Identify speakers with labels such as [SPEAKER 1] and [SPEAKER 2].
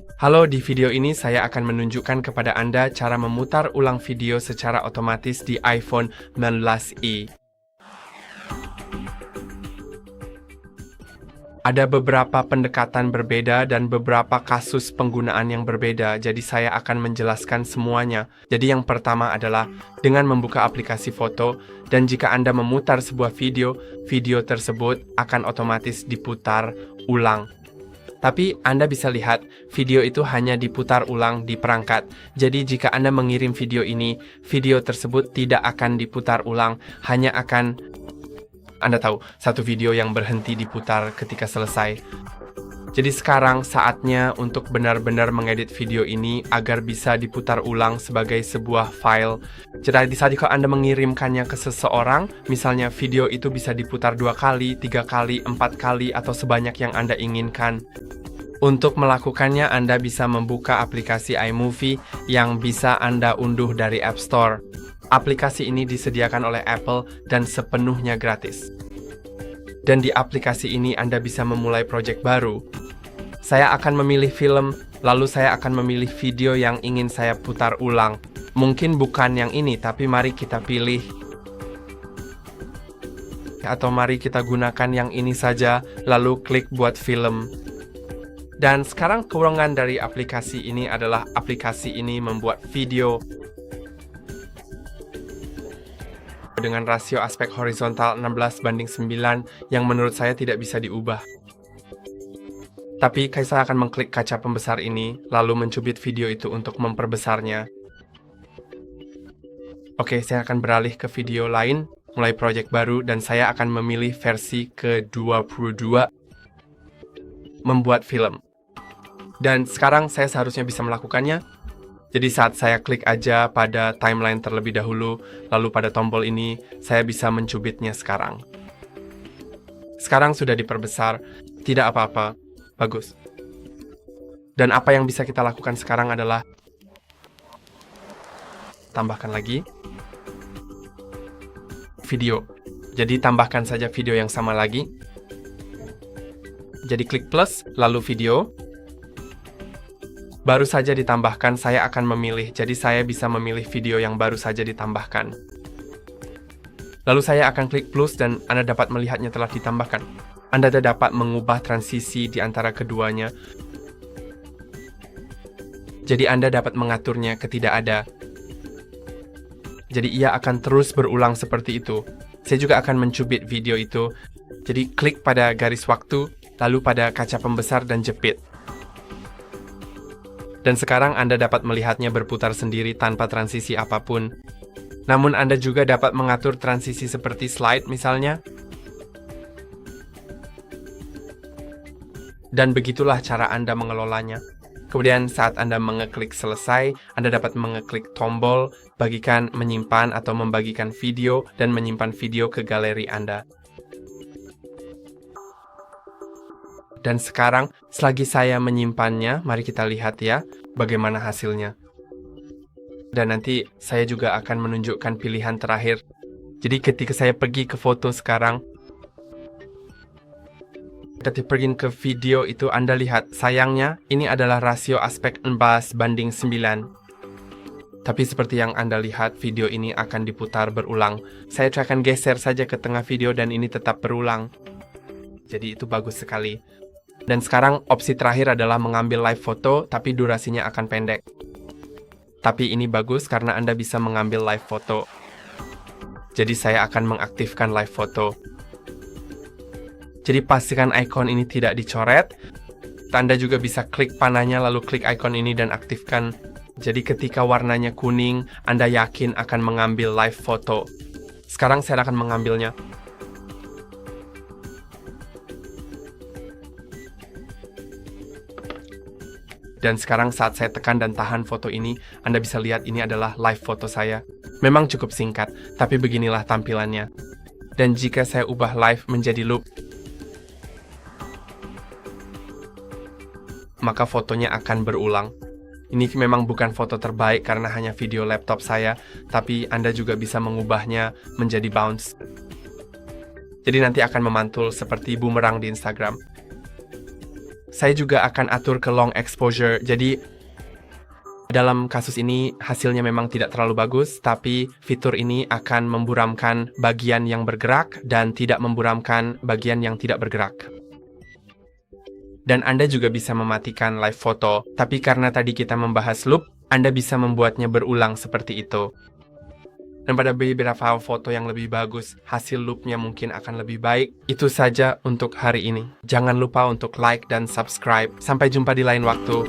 [SPEAKER 1] Halo, di video ini saya akan menunjukkan kepada Anda cara memutar ulang video secara otomatis di iPhone 19i. Ada beberapa pendekatan berbeda dan beberapa kasus penggunaan yang berbeda, jadi saya akan menjelaskan semuanya. Jadi yang pertama adalah dengan membuka aplikasi foto, dan jika Anda memutar sebuah video, video tersebut akan otomatis diputar ulang. Tapi Anda bisa lihat, video itu hanya diputar ulang di perangkat. Jadi jika Anda mengirim video ini, video tersebut tidak akan diputar ulang, hanya akan, Anda tahu, satu video yang berhenti diputar ketika selesai. Jadi sekarang saatnya untuk benar-benar mengedit video ini agar bisa diputar ulang sebagai sebuah file. Jadi saat Anda mengirimkannya ke seseorang, misalnya video itu bisa diputar 2 kali, 3 kali, 4 kali, atau sebanyak yang Anda inginkan. Untuk melakukannya, Anda bisa membuka aplikasi iMovie yang bisa Anda unduh dari App Store. Aplikasi ini disediakan oleh Apple dan sepenuhnya gratis. Dan di aplikasi ini Anda bisa memulai proyek baru. Saya akan memilih film, lalu saya akan memilih video yang ingin saya putar ulang. Mungkin bukan yang ini, tapi mari kita pilih. Atau mari kita gunakan yang ini saja, lalu klik buat film. Dan sekarang kekurangan dari aplikasi ini adalah aplikasi ini membuat video dengan rasio aspek horizontal 16:9 yang menurut saya tidak bisa diubah. Tapi saya akan mengklik kaca pembesar ini, lalu mencubit video itu untuk memperbesarnya. Oke, saya akan beralih ke video lain, mulai proyek baru, dan saya akan memilih versi ke-22, membuat film. Dan sekarang saya seharusnya bisa melakukannya. Jadi saat saya klik aja pada timeline terlebih dahulu, lalu pada tombol ini, saya bisa mencubitnya sekarang. Sekarang sudah diperbesar, tidak apa-apa, bagus. Dan apa yang bisa kita lakukan sekarang adalah tambahkan lagi video. Jadi tambahkan saja video yang sama lagi. Jadi klik plus, lalu video. Baru saja ditambahkan, saya akan memilih, jadi saya bisa memilih video yang baru saja ditambahkan. Lalu saya akan klik plus dan Anda dapat melihatnya telah ditambahkan. Anda dapat mengubah transisi di antara keduanya. Jadi Anda dapat mengaturnya ke tidak ada. Jadi ia akan terus berulang seperti itu. Saya juga akan mencubit video itu. Jadi klik pada garis waktu, lalu pada kaca pembesar dan jepit. Dan sekarang Anda dapat melihatnya berputar sendiri tanpa transisi apapun. Namun Anda juga dapat mengatur transisi seperti slide misalnya. Dan begitulah cara Anda mengelolanya. Kemudian saat Anda mengeklik selesai, Anda dapat mengeklik tombol, bagikan, menyimpan, atau membagikan video, dan menyimpan video ke galeri Anda. Dan sekarang, selagi saya menyimpannya, mari kita lihat ya, bagaimana hasilnya. Dan nanti saya juga akan menunjukkan pilihan terakhir. Jadi ketika saya pergi ke foto sekarang, ketika pergi ke video itu Anda lihat, sayangnya ini adalah rasio aspek 14:9. Tapi seperti yang Anda lihat, video ini akan diputar berulang. Saya akan geser saja ke tengah video dan ini tetap berulang. Jadi itu bagus sekali. Dan sekarang opsi terakhir adalah mengambil live foto, tapi durasinya akan pendek. Tapi ini bagus karena Anda bisa mengambil live foto. Jadi saya akan mengaktifkan live foto. Jadi pastikan ikon ini tidak dicoret. Anda juga bisa klik panahnya lalu klik ikon ini dan aktifkan. Jadi ketika warnanya kuning, Anda yakin akan mengambil live foto. Sekarang saya akan mengambilnya. Dan sekarang saat saya tekan dan tahan foto ini, Anda bisa lihat ini adalah live foto saya. Memang cukup singkat, tapi beginilah tampilannya. Dan jika saya ubah live menjadi loop, maka fotonya akan berulang. Ini memang bukan foto terbaik karena hanya video laptop saya, tapi Anda juga bisa mengubahnya menjadi bounce. Jadi nanti akan memantul seperti bumerang di Instagram. Saya juga akan atur ke long exposure, jadi dalam kasus ini hasilnya memang tidak terlalu bagus, tapi fitur ini akan memburamkan bagian yang bergerak dan tidak memburamkan bagian yang tidak bergerak. Dan Anda juga bisa mematikan live photo, tapi karena tadi kita membahas loop, Anda bisa membuatnya berulang seperti itu. Dan pada beberapa foto yang lebih bagus, hasil loopnya mungkin akan lebih baik. Itu saja untuk hari ini. Jangan lupa untuk like dan subscribe. Sampai jumpa di lain waktu.